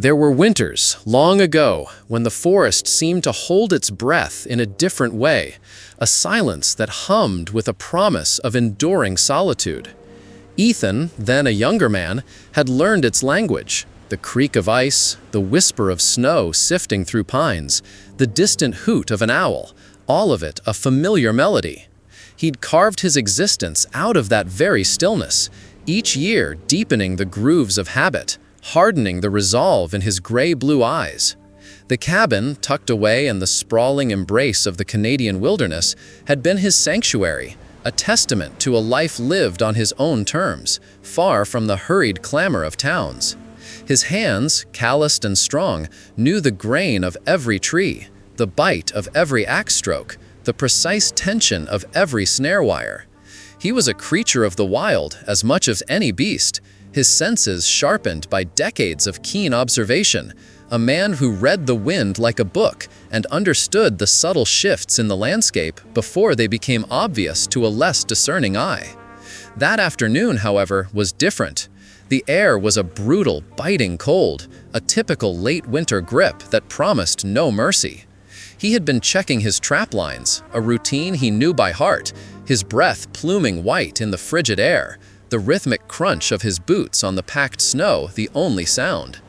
There were winters, long ago, when the forest seemed to hold its breath in a different way, a silence that hummed with a promise of enduring solitude. Ethan, then a younger man, had learned its language: the creak of ice, the whisper of snow sifting through pines, the distant hoot of an owl, all of it a familiar melody. He'd carved his existence out of that very stillness, each year deepening the grooves of habit, hardening the resolve in his gray-blue eyes. The cabin, tucked away in the sprawling embrace of the Canadian wilderness, had been his sanctuary, a testament to a life lived on his own terms, far from the hurried clamor of towns. His hands, calloused and strong, knew the grain of every tree, the bite of every axe stroke, the precise tension of every snare wire. He was a creature of the wild as much as any beast, his senses sharpened by decades of keen observation, a man who read the wind like a book and understood the subtle shifts in the landscape before they became obvious to a less discerning eye. That afternoon, however, was different. The air was a brutal, biting cold, a typical late winter grip that promised no mercy. He had been checking his trap lines, a routine he knew by heart, his breath pluming white in the frigid air, the rhythmic crunch of his boots on the packed snow the only sound.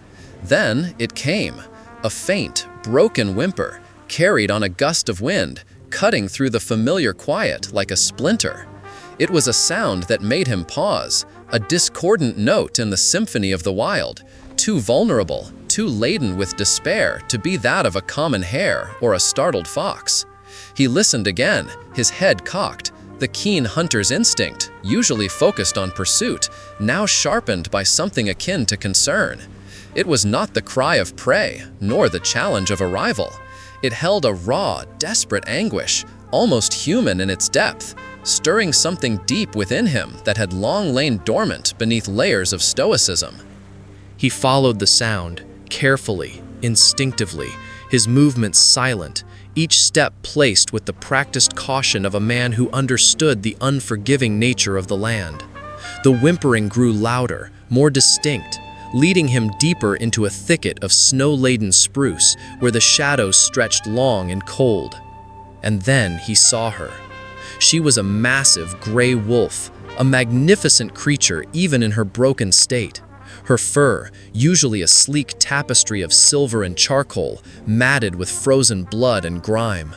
Then it came, a faint, broken whimper, carried on a gust of wind, cutting through the familiar quiet like a splinter. It was a sound that made him pause, a discordant note in the symphony of the wild, too vulnerable, too laden with despair to be that of a common hare or a startled fox. He listened again, his head cocked, the keen hunter's instinct, usually focused on pursuit, now sharpened by something akin to concern. It was not the cry of prey, nor the challenge of a rival. It held a raw, desperate anguish, almost human in its depth, stirring something deep within him that had long lain dormant beneath layers of stoicism. He followed the sound, carefully, instinctively, his movements silent, each step placed with the practiced caution of a man who understood the unforgiving nature of the land. The whimpering grew louder, more distinct, leading him deeper into a thicket of snow-laden spruce where the shadows stretched long and cold. And then he saw her. She was a massive gray wolf, a magnificent creature even in her broken state. Her fur, usually a sleek tapestry of silver and charcoal, matted with frozen blood and grime.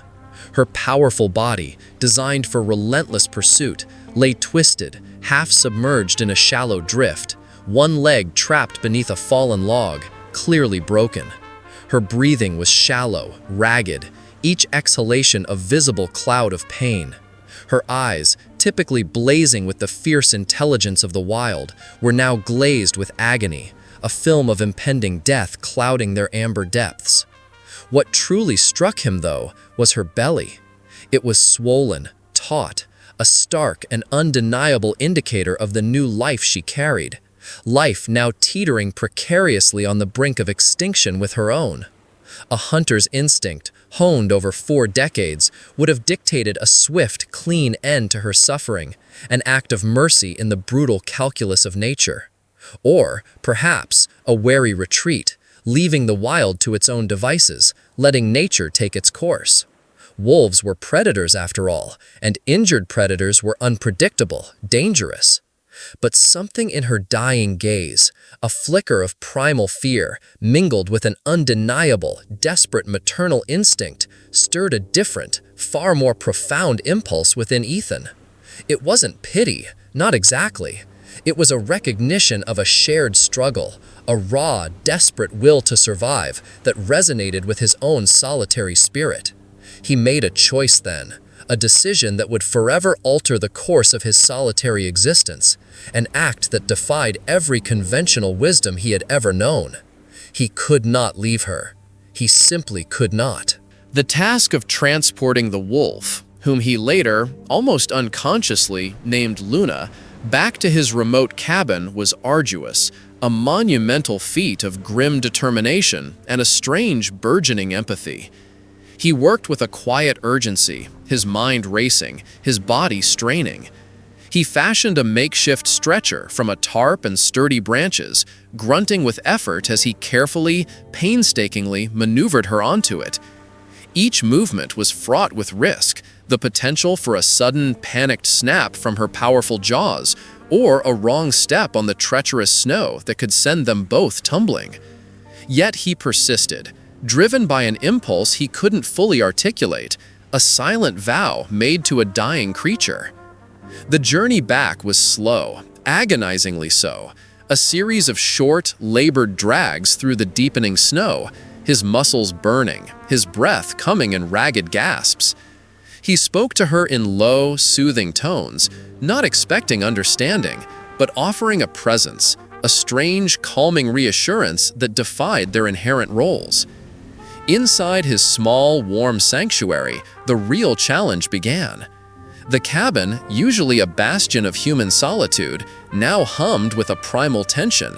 Her powerful body, designed for relentless pursuit, lay twisted, half submerged in a shallow drift, one leg trapped beneath a fallen log, clearly broken. Her breathing was shallow, ragged, each exhalation a visible cloud of pain. Her eyes, typically blazing with the fierce intelligence of the wild, were now glazed with agony, a film of impending death clouding their amber depths. What truly struck him, though, was her belly. It was swollen, taut, a stark and undeniable indicator of the new life she carried, life now teetering precariously on the brink of extinction with her own. A hunter's instinct, honed over 4 decades, would have dictated a swift, clean end to her suffering, an act of mercy in the brutal calculus of nature. Or, perhaps, a wary retreat, leaving the wild to its own devices, letting nature take its course. Wolves were predators after all, and injured predators were unpredictable, dangerous. But something in her dying gaze, a flicker of primal fear, mingled with an undeniable, desperate maternal instinct, stirred a different, far more profound impulse within Ethan. It wasn't pity, not exactly. It was a recognition of a shared struggle, a raw, desperate will to survive that resonated with his own solitary spirit. He made a choice then, a decision that would forever alter the course of his solitary existence, an act that defied every conventional wisdom he had ever known. He could not leave her. He simply could not. The task of transporting the wolf, whom he later, almost unconsciously, named Luna, back to his remote cabin was arduous, a monumental feat of grim determination and a strange burgeoning empathy. He worked with a quiet urgency, his mind racing, his body straining. He fashioned a makeshift stretcher from a tarp and sturdy branches, grunting with effort as he carefully, painstakingly maneuvered her onto it. Each movement was fraught with risk, the potential for a sudden, panicked snap from her powerful jaws, or a wrong step on the treacherous snow that could send them both tumbling. Yet he persisted, driven by an impulse he couldn't fully articulate, a silent vow made to a dying creature. The journey back was slow, agonizingly so, a series of short, labored drags through the deepening snow, his muscles burning, his breath coming in ragged gasps. He spoke to her in low, soothing tones, not expecting understanding, but offering a presence, a strange, calming reassurance that defied their inherent roles. Inside his small, warm sanctuary, the real challenge began. The cabin, usually a bastion of human solitude, now hummed with a primal tension,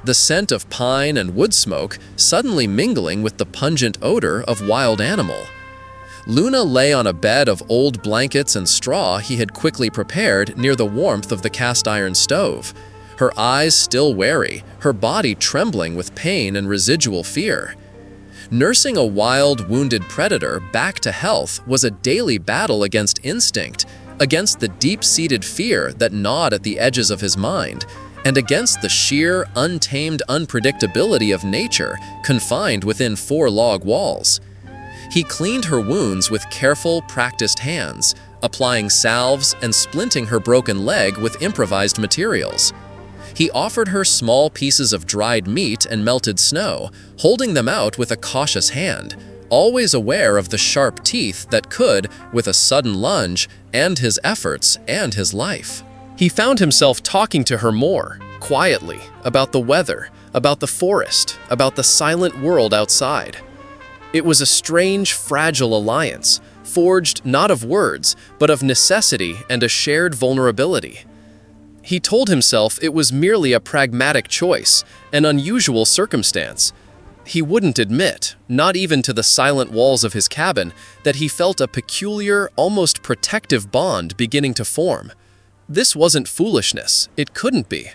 the scent of pine and wood smoke suddenly mingling with the pungent odor of wild animal. Luna lay on a bed of old blankets and straw he had quickly prepared near the warmth of the cast-iron stove, her eyes still wary, her body trembling with pain and residual fear. Nursing a wild, wounded predator back to health was a daily battle against instinct, against the deep-seated fear that gnawed at the edges of his mind, and against the sheer, untamed unpredictability of nature confined within four log walls. He cleaned her wounds with careful, practiced hands, applying salves and splinting her broken leg with improvised materials. He offered her small pieces of dried meat and melted snow, holding them out with a cautious hand, always aware of the sharp teeth that could, with a sudden lunge, end his efforts and his life. He found himself talking to her more, quietly, about the weather, about the forest, about the silent world outside. It was a strange, fragile alliance, forged not of words, but of necessity and a shared vulnerability. He told himself it was merely a pragmatic choice, an unusual circumstance. He wouldn't admit, not even to the silent walls of his cabin, that he felt a peculiar, almost protective bond beginning to form. This wasn't foolishness. It couldn't be.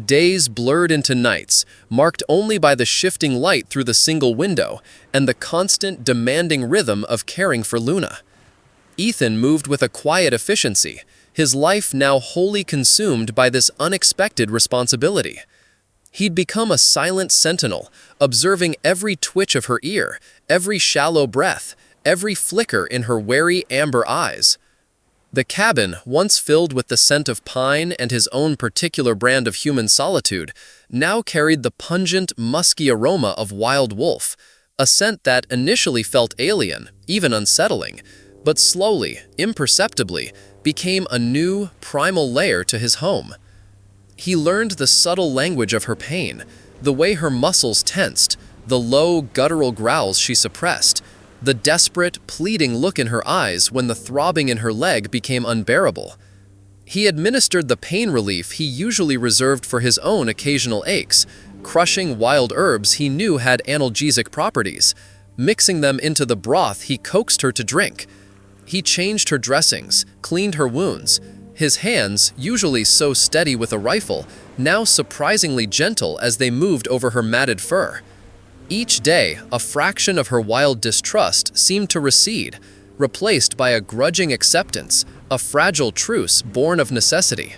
Days blurred into nights, marked only by the shifting light through the single window and the constant, demanding rhythm of caring for Luna. Ethan moved with a quiet efficiency, his life now wholly consumed by this unexpected responsibility. He'd become a silent sentinel, observing every twitch of her ear, every shallow breath, every flicker in her wary amber eyes. The cabin, once filled with the scent of pine and his own particular brand of human solitude, now carried the pungent, musky aroma of wild wolf, a scent that initially felt alien, even unsettling, but slowly, imperceptibly, became a new, primal layer to his home. He learned the subtle language of her pain, the way her muscles tensed, the low, guttural growls she suppressed, the desperate, pleading look in her eyes when the throbbing in her leg became unbearable. He administered the pain relief he usually reserved for his own occasional aches, crushing wild herbs he knew had analgesic properties, mixing them into the broth he coaxed her to drink. He changed her dressings, cleaned her wounds, his hands, usually so steady with a rifle, now surprisingly gentle as they moved over her matted fur. Each day, a fraction of her wild distrust seemed to recede, replaced by a grudging acceptance, a fragile truce born of necessity.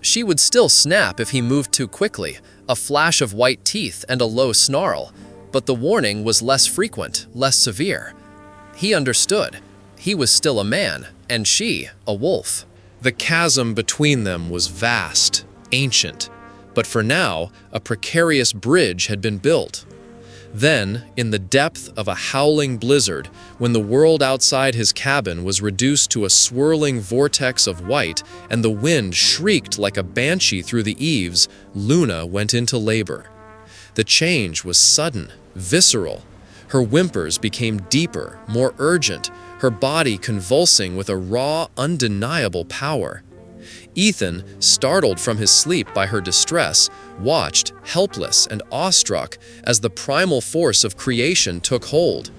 She would still snap if he moved too quickly, a flash of white teeth and a low snarl, but the warning was less frequent, less severe. He understood. He was still a man, and she, a wolf. The chasm between them was vast, ancient, but for now, a precarious bridge had been built. Then, in the depth of a howling blizzard, when the world outside his cabin was reduced to a swirling vortex of white and the wind shrieked like a banshee through the eaves, Luna went into labor. The change was sudden, visceral. Her whimpers became deeper, more urgent, her body convulsing with a raw, undeniable power. Ethan, startled from his sleep by her distress, watched, helpless and awestruck, as the primal force of creation took hold.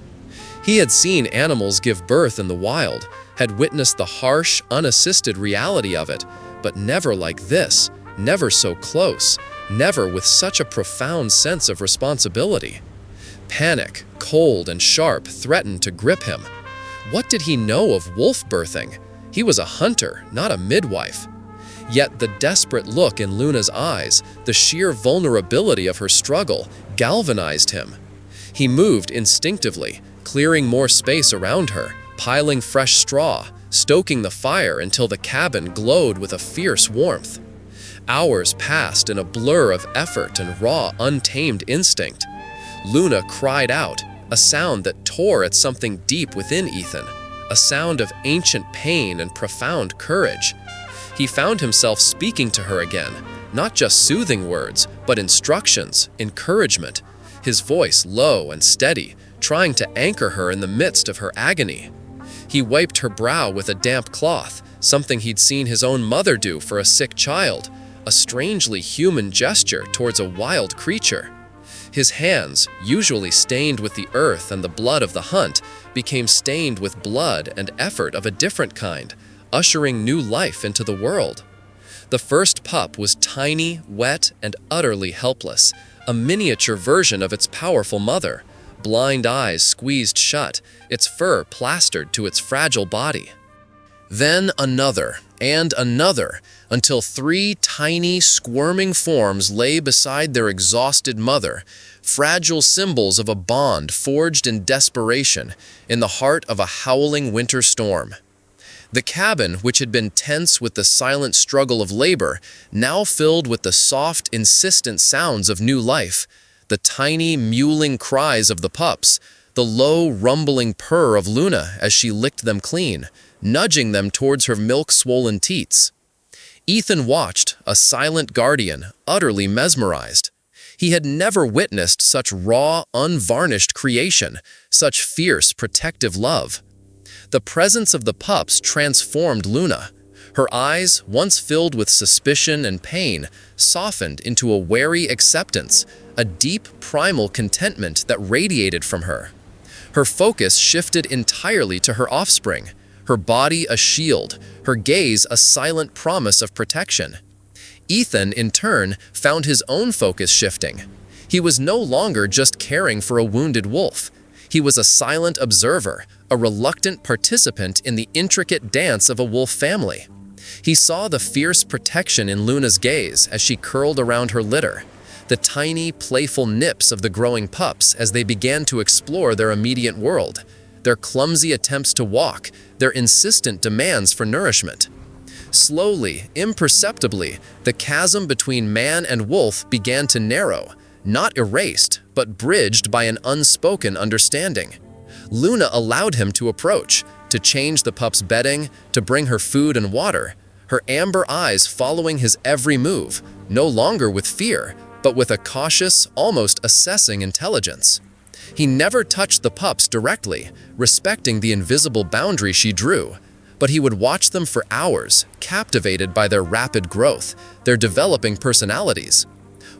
He had seen animals give birth in the wild, had witnessed the harsh, unassisted reality of it, but never like this, never so close, never with such a profound sense of responsibility. Panic, cold and sharp, threatened to grip him. What did he know of wolf birthing? He was a hunter, not a midwife. Yet the desperate look in Luna's eyes, the sheer vulnerability of her struggle, galvanized him. He moved instinctively, clearing more space around her, piling fresh straw, stoking the fire until the cabin glowed with a fierce warmth. Hours passed in a blur of effort and raw, untamed instinct. Luna cried out, a sound that tore at something deep within Ethan, a sound of ancient pain and profound courage. He found himself speaking to her again, not just soothing words, but instructions, encouragement, his voice low and steady, trying to anchor her in the midst of her agony. He wiped her brow with a damp cloth, something he'd seen his own mother do for a sick child, a strangely human gesture towards a wild creature. His hands, usually stained with the earth and the blood of the hunt, became stained with blood and effort of a different kind, ushering new life into the world. The first pup was tiny, wet, and utterly helpless, a miniature version of its powerful mother, blind eyes squeezed shut, its fur plastered to its fragile body. Then another, and another, until 3 tiny, squirming forms lay beside their exhausted mother, fragile symbols of a bond forged in desperation in the heart of a howling winter storm. The cabin, which had been tense with the silent struggle of labor, now filled with the soft, insistent sounds of new life, the tiny, mewling cries of the pups, the low, rumbling purr of Luna as she licked them clean, nudging them towards her milk-swollen teats. Ethan watched, a silent guardian, utterly mesmerized. He had never witnessed such raw, unvarnished creation, such fierce, protective love. The presence of the pups transformed Luna. Her eyes, once filled with suspicion and pain, softened into a wary acceptance, a deep, primal contentment that radiated from her. Her focus shifted entirely to her offspring, her body a shield, her gaze a silent promise of protection. Ethan, in turn, found his own focus shifting. He was no longer just caring for a wounded wolf. He was a silent observer, a reluctant participant in the intricate dance of a wolf family. He saw the fierce protection in Luna's gaze as she curled around her litter, the tiny, playful nips of the growing pups as they began to explore their immediate world, their clumsy attempts to walk, their insistent demands for nourishment. Slowly, imperceptibly, the chasm between man and wolf began to narrow, not erased, but bridged by an unspoken understanding. Luna allowed him to approach, to change the pup's bedding, to bring her food and water, her amber eyes following his every move, no longer with fear, but with a cautious, almost assessing intelligence. He never touched the pups directly, respecting the invisible boundary she drew, but he would watch them for hours, captivated by their rapid growth, their developing personalities.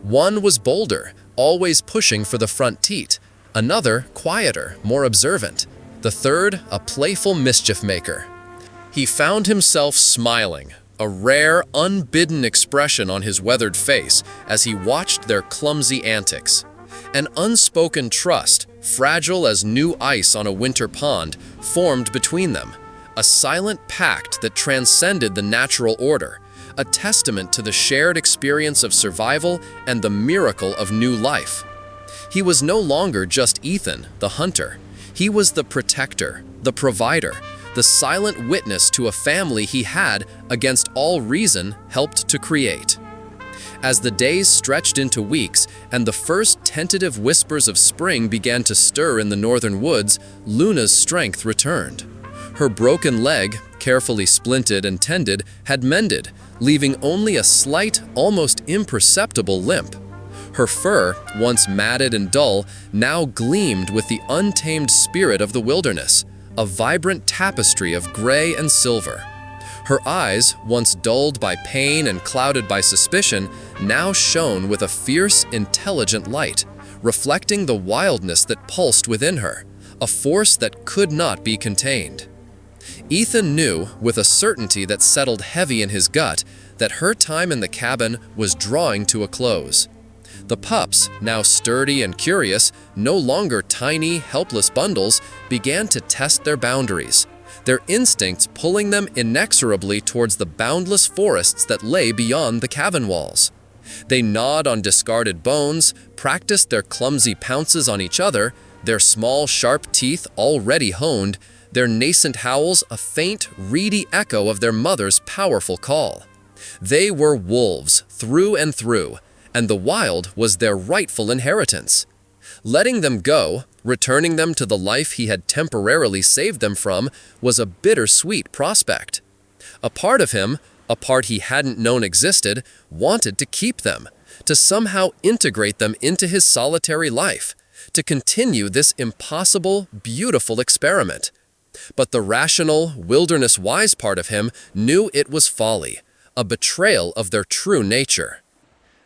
One was bolder, always pushing for the front teat, another quieter, more observant, the third a playful mischief maker. He found himself smiling, a rare, unbidden expression on his weathered face as he watched their clumsy antics. An unspoken trust, fragile as new ice on a winter pond, formed between them, a silent pact that transcended the natural order, a testament to the shared experience of survival and the miracle of new life. He was no longer just Ethan, the hunter. He was the protector, the provider, the silent witness to a family he had, against all reason, helped to create. As the days stretched into weeks and the first tentative whispers of spring began to stir in the northern woods, Luna's strength returned. Her broken leg, carefully splinted and tended, had mended, leaving only a slight, almost imperceptible limp. Her fur, once matted and dull, now gleamed with the untamed spirit of the wilderness, a vibrant tapestry of gray and silver. Her eyes, once dulled by pain and clouded by suspicion, now shone with a fierce, intelligent light, reflecting the wildness that pulsed within her, a force that could not be contained. Ethan knew, with a certainty that settled heavy in his gut, that her time in the cabin was drawing to a close. The pups, now sturdy and curious, no longer tiny, helpless bundles, began to test their boundaries, their instincts pulling them inexorably towards the boundless forests that lay beyond the cabin walls. They gnawed on discarded bones, practiced their clumsy pounces on each other, their small, sharp teeth already honed, their nascent howls a faint, reedy echo of their mother's powerful call. They were wolves through and through, and the wild was their rightful inheritance. Letting them go, returning them to the life he had temporarily saved them from, was a bittersweet prospect. A part of him, a part he hadn't known existed, wanted to keep them, to somehow integrate them into his solitary life, to continue this impossible, beautiful experiment. But the rational, wilderness-wise part of him knew it was folly, a betrayal of their true nature.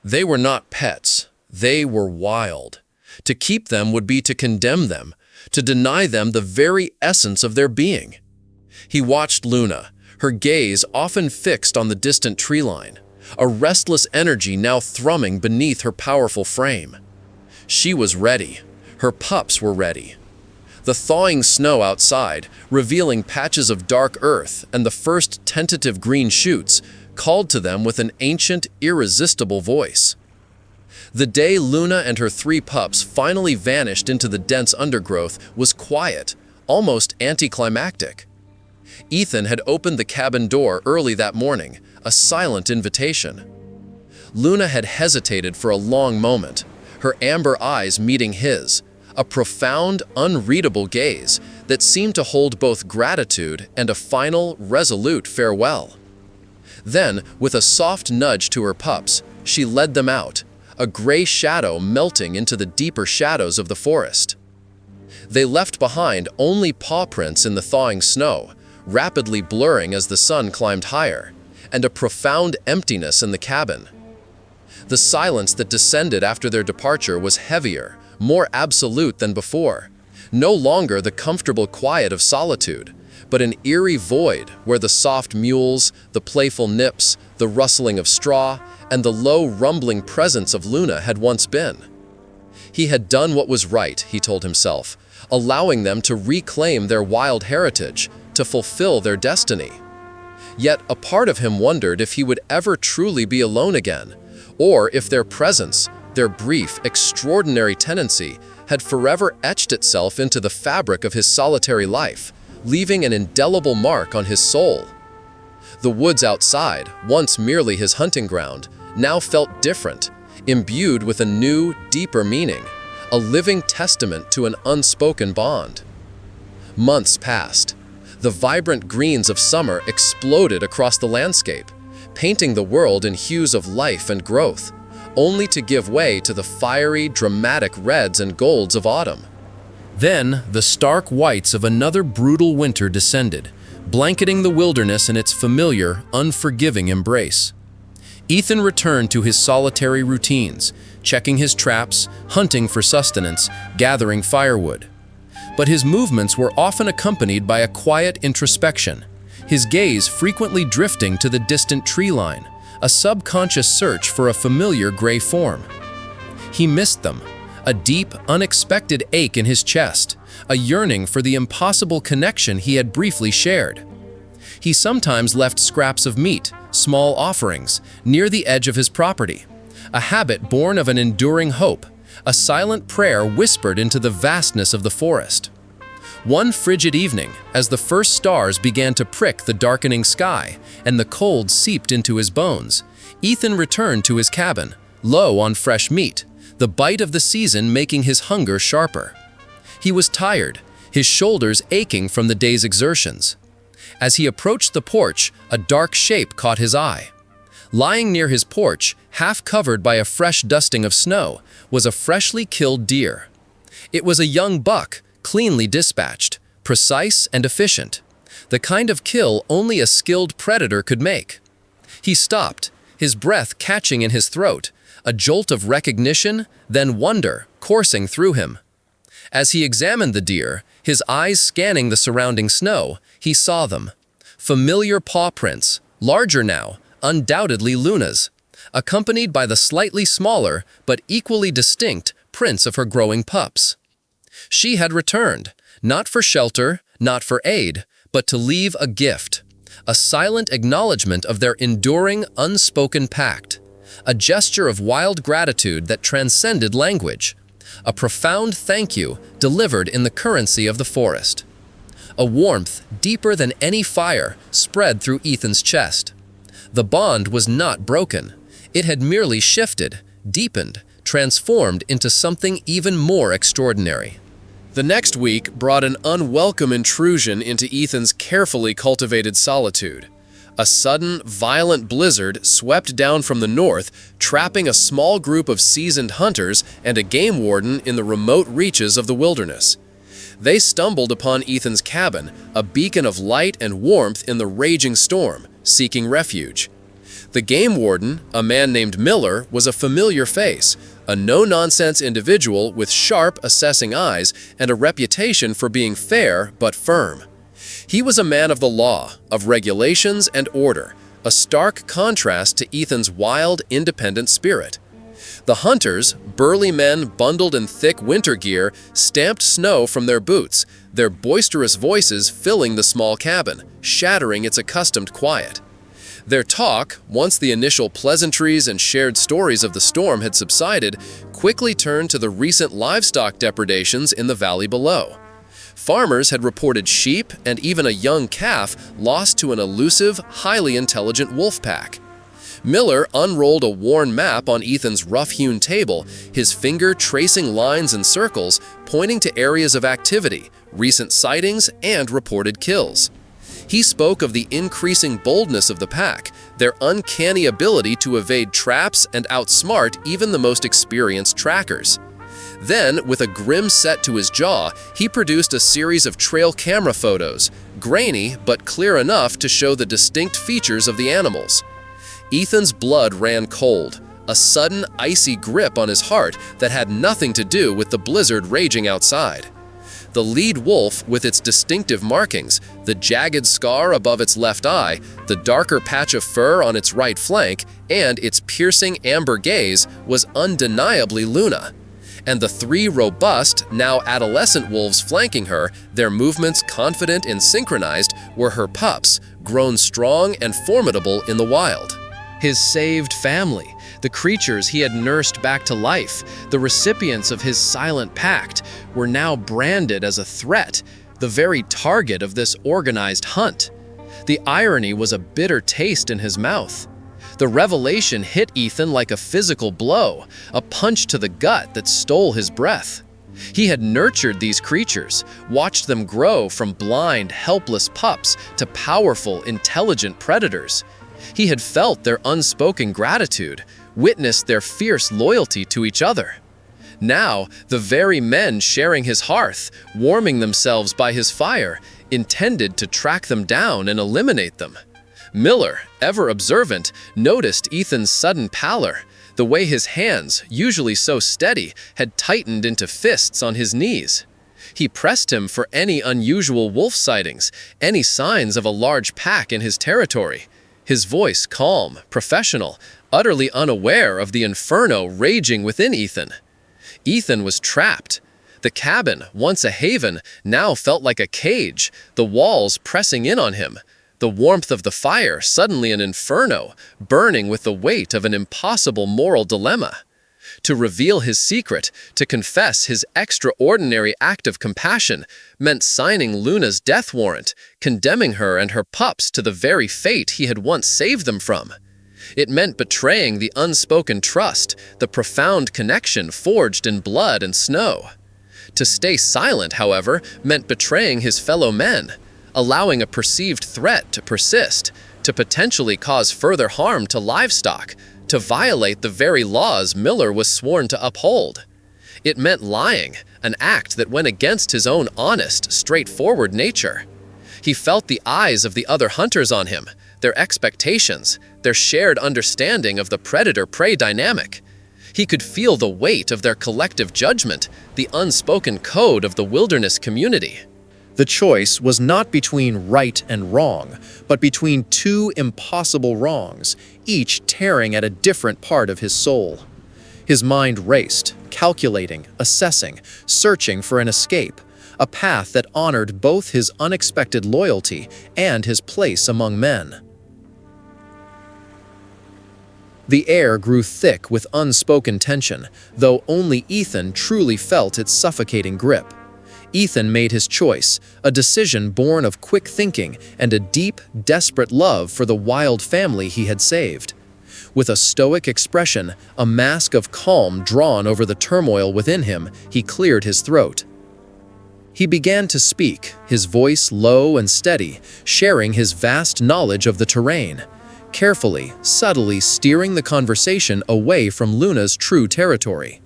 They were not pets, they were wild. To keep them would be to condemn them, to deny them the very essence of their being. He watched Luna, her gaze often fixed on the distant tree line, a restless energy now thrumming beneath her powerful frame. She was ready. Her pups were ready. The thawing snow outside, revealing patches of dark earth and the first tentative green shoots, called to them with an ancient, irresistible voice. The day Luna and her 3 pups finally vanished into the dense undergrowth was quiet, almost anticlimactic. Ethan had opened the cabin door early that morning, a silent invitation. Luna had hesitated for a long moment, her amber eyes meeting his, a profound, unreadable gaze that seemed to hold both gratitude and a final, resolute farewell. Then, with a soft nudge to her pups, she led them out, a gray shadow melting into the deeper shadows of the forest. They left behind only paw prints in the thawing snow, rapidly blurring as the sun climbed higher, and a profound emptiness in the cabin. The silence that descended after their departure was heavier, more absolute than before, no longer the comfortable quiet of solitude, but an eerie void where the soft mewls, the playful nips, the rustling of straw, and the low rumbling presence of Luna had once been. He had done what was right, he told himself, allowing them to reclaim their wild heritage, to fulfill their destiny. Yet a part of him wondered if he would ever truly be alone again, or if their presence, their brief, extraordinary tenancy, had forever etched itself into the fabric of his solitary life, leaving an indelible mark on his soul. The woods outside, once merely his hunting ground, now felt different, imbued with a new, deeper meaning, a living testament to an unspoken bond. Months passed. The vibrant greens of summer exploded across the landscape, painting the world in hues of life and growth, only to give way to the fiery, dramatic reds and golds of autumn. Then, the stark whites of another brutal winter descended, blanketing the wilderness in its familiar, unforgiving embrace. Ethan returned to his solitary routines, checking his traps, hunting for sustenance, gathering firewood. But his movements were often accompanied by a quiet introspection, his gaze frequently drifting to the distant tree line, a subconscious search for a familiar gray form. He missed them, a deep, unexpected ache in his chest, a yearning for the impossible connection he had briefly shared. He sometimes left scraps of meat, small offerings, near the edge of his property, a habit born of an enduring hope, a silent prayer whispered into the vastness of the forest. One frigid evening, as the first stars began to prick the darkening sky and the cold seeped into his bones, Ethan returned to his cabin, low on fresh meat, the bite of the season making his hunger sharper. He was tired, his shoulders aching from the day's exertions. As he approached the porch, a dark shape caught his eye. Lying near his porch, half covered by a fresh dusting of snow, was a freshly killed deer. It was a young buck, cleanly dispatched, precise and efficient, the kind of kill only a skilled predator could make. He stopped, his breath catching in his throat, a jolt of recognition, then wonder coursing through him. As he examined the deer, his eyes scanning the surrounding snow, he saw them. Familiar paw prints, larger now, undoubtedly Luna's, accompanied by the slightly smaller but equally distinct prints of her growing pups. She had returned, not for shelter, not for aid, but to leave a gift, a silent acknowledgement of their enduring, unspoken pact, a gesture of wild gratitude that transcended language, a profound thank you delivered in the currency of the forest. A warmth deeper than any fire spread through Ethan's chest. The bond was not broken. It had merely shifted, deepened, transformed into something even more extraordinary. The next week brought an unwelcome intrusion into Ethan's carefully cultivated solitude. A sudden, violent blizzard swept down from the north, trapping a small group of seasoned hunters and a game warden in the remote reaches of the wilderness. They stumbled upon Ethan's cabin, a beacon of light and warmth in the raging storm, seeking refuge. The game warden, a man named Miller, was a familiar face, a no-nonsense individual with sharp, assessing eyes and a reputation for being fair but firm. He was a man of the law, of regulations and order, a stark contrast to Ethan's wild, independent spirit. The hunters, burly men bundled in thick winter gear, stamped snow from their boots, their boisterous voices filling the small cabin, shattering its accustomed quiet. Their talk, once the initial pleasantries and shared stories of the storm had subsided, quickly turned to the recent livestock depredations in the valley below. Farmers had reported sheep and even a young calf lost to an elusive, highly intelligent wolf pack. Miller unrolled a worn map on Ethan's rough-hewn table, his finger tracing lines and circles, pointing to areas of activity, recent sightings, and reported kills. He spoke of the increasing boldness of the pack, their uncanny ability to evade traps and outsmart even the most experienced trackers. Then, with a grim set to his jaw, he produced a series of trail camera photos, grainy but clear enough to show the distinct features of the animals. Ethan's blood ran cold, a sudden icy grip on his heart that had nothing to do with the blizzard raging outside. The lead wolf, with its distinctive markings, the jagged scar above its left eye, the darker patch of fur on its right flank, and its piercing amber gaze, was undeniably Luna. And the three robust, now adolescent wolves flanking her, their movements confident and synchronized, were her pups, grown strong and formidable in the wild. His saved family, the creatures he had nursed back to life, the recipients of his silent pact, were now branded as a threat, the very target of this organized hunt. The irony was a bitter taste in his mouth. The revelation hit Ethan like a physical blow, a punch to the gut that stole his breath. He had nurtured these creatures, watched them grow from blind, helpless pups to powerful, intelligent predators. He had felt their unspoken gratitude, witnessed their fierce loyalty to each other. Now, the very men sharing his hearth, warming themselves by his fire, intended to track them down and eliminate them. Miller, ever observant, noticed Ethan's sudden pallor, the way his hands, usually so steady, had tightened into fists on his knees. He pressed him for any unusual wolf sightings, any signs of a large pack in his territory. His voice calm, professional, utterly unaware of the inferno raging within Ethan. Ethan was trapped. The cabin, once a haven, now felt like a cage, the walls pressing in on him. The warmth of the fire suddenly an inferno, burning with the weight of an impossible moral dilemma. To reveal his secret, to confess his extraordinary act of compassion, meant signing Luna's death warrant, condemning her and her pups to the very fate he had once saved them from. It meant betraying the unspoken trust, the profound connection forged in blood and snow. To stay silent, however, meant betraying his fellow men, allowing a perceived threat to persist, to potentially cause further harm to livestock, to violate the very laws Miller was sworn to uphold. It meant lying, an act that went against his own honest, straightforward nature. He felt the eyes of the other hunters on him, their expectations, their shared understanding of the predator-prey dynamic. He could feel the weight of their collective judgment, the unspoken code of the wilderness community. The choice was not between right and wrong, but between two impossible wrongs, each tearing at a different part of his soul. His mind raced, calculating, assessing, searching for an escape, a path that honored both his unexpected loyalty and his place among men. The air grew thick with unspoken tension, though only Ethan truly felt its suffocating grip. Ethan made his choice, a decision born of quick thinking and a deep, desperate love for the wild family he had saved. With a stoic expression, a mask of calm drawn over the turmoil within him, he cleared his throat. He began to speak, his voice low and steady, sharing his vast knowledge of the terrain, carefully, subtly steering the conversation away from Luna's true territory.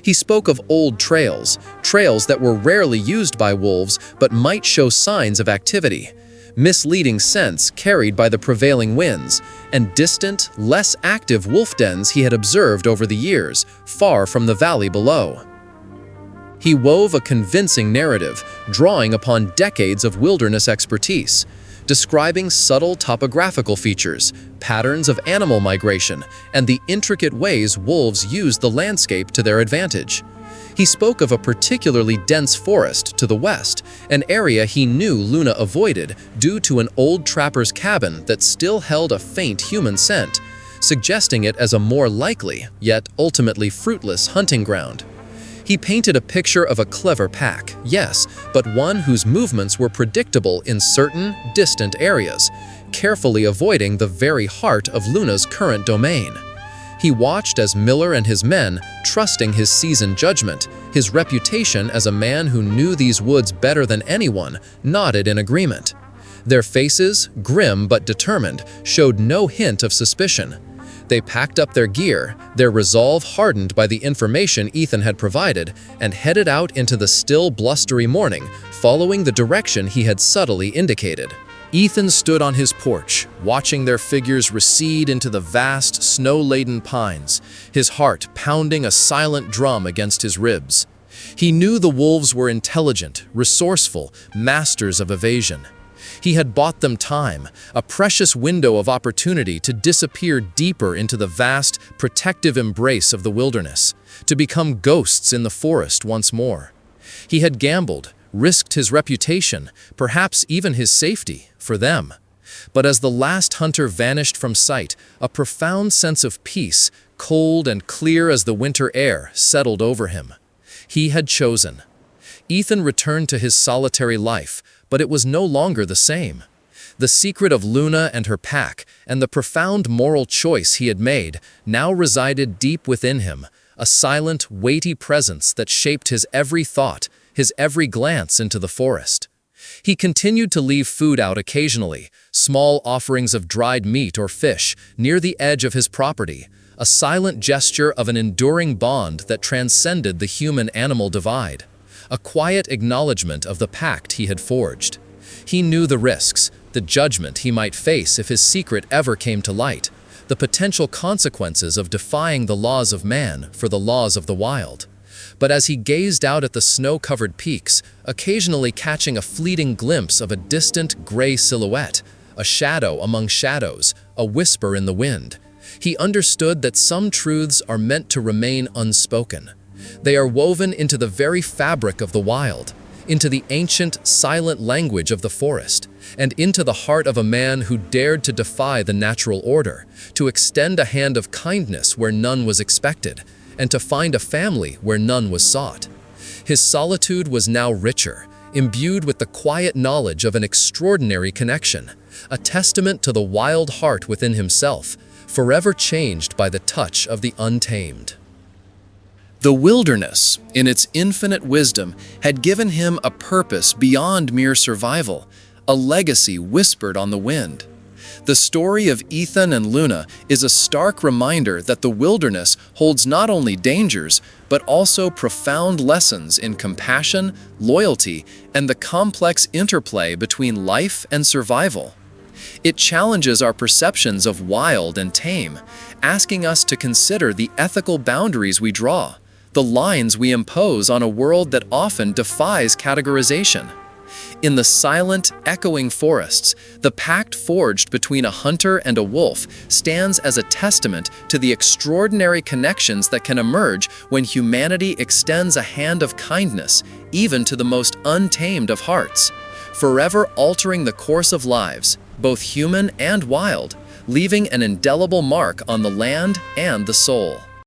He spoke of old trails that were rarely used by wolves but might show signs of activity, misleading scents carried by the prevailing winds, and distant, less active wolf dens he had observed over the years, far from the valley below. He wove a convincing narrative, drawing upon decades of wilderness expertise, describing subtle topographical features, patterns of animal migration, and the intricate ways wolves use the landscape to their advantage. He spoke of a particularly dense forest to the west, an area he knew Luna avoided due to an old trapper's cabin that still held a faint human scent, suggesting it as a more likely, yet ultimately fruitless hunting ground. He painted a picture of a clever pack, yes, but one whose movements were predictable in certain, distant areas, carefully avoiding the very heart of Luna's current domain. He watched as Miller and his men, trusting his seasoned judgment, his reputation as a man who knew these woods better than anyone, nodded in agreement. Their faces, grim but determined, showed no hint of suspicion. They packed up their gear, their resolve hardened by the information Ethan had provided, and headed out into the still blustery morning, following the direction he had subtly indicated. Ethan stood on his porch, watching their figures recede into the vast, snow-laden pines, his heart pounding a silent drum against his ribs. He knew the wolves were intelligent, resourceful, masters of evasion. He had bought them time, a precious window of opportunity to disappear deeper into the vast, protective embrace of the wilderness, to become ghosts in the forest once more. He had gambled, risked his reputation, perhaps even his safety, for them. But as the last hunter vanished from sight, a profound sense of peace, cold and clear as the winter air, settled over him. He had chosen. Ethan returned to his solitary life, but it was no longer the same. The secret of Luna and her pack, and the profound moral choice he had made, now resided deep within him, a silent, weighty presence that shaped his every thought, his every glance into the forest. He continued to leave food out occasionally, small offerings of dried meat or fish, near the edge of his property, a silent gesture of an enduring bond that transcended the human-animal divide. A quiet acknowledgement of the pact he had forged. He knew the risks, the judgment he might face if his secret ever came to light, the potential consequences of defying the laws of man for the laws of the wild. But as he gazed out at the snow-covered peaks, occasionally catching a fleeting glimpse of a distant gray silhouette, a shadow among shadows, a whisper in the wind, he understood that some truths are meant to remain unspoken. They are woven into the very fabric of the wild, into the ancient, silent language of the forest, and into the heart of a man who dared to defy the natural order, to extend a hand of kindness where none was expected, and to find a family where none was sought. His solitude was now richer, imbued with the quiet knowledge of an extraordinary connection, a testament to the wild heart within himself, forever changed by the touch of the untamed. The wilderness, in its infinite wisdom, had given him a purpose beyond mere survival, a legacy whispered on the wind. The story of Ethan and Luna is a stark reminder that the wilderness holds not only dangers, but also profound lessons in compassion, loyalty, and the complex interplay between life and survival. It challenges our perceptions of wild and tame, asking us to consider the ethical boundaries we draw, the lines we impose on a world that often defies categorization. In the silent, echoing forests, the pact forged between a hunter and a wolf stands as a testament to the extraordinary connections that can emerge when humanity extends a hand of kindness, even to the most untamed of hearts, forever altering the course of lives, both human and wild, leaving an indelible mark on the land and the soul.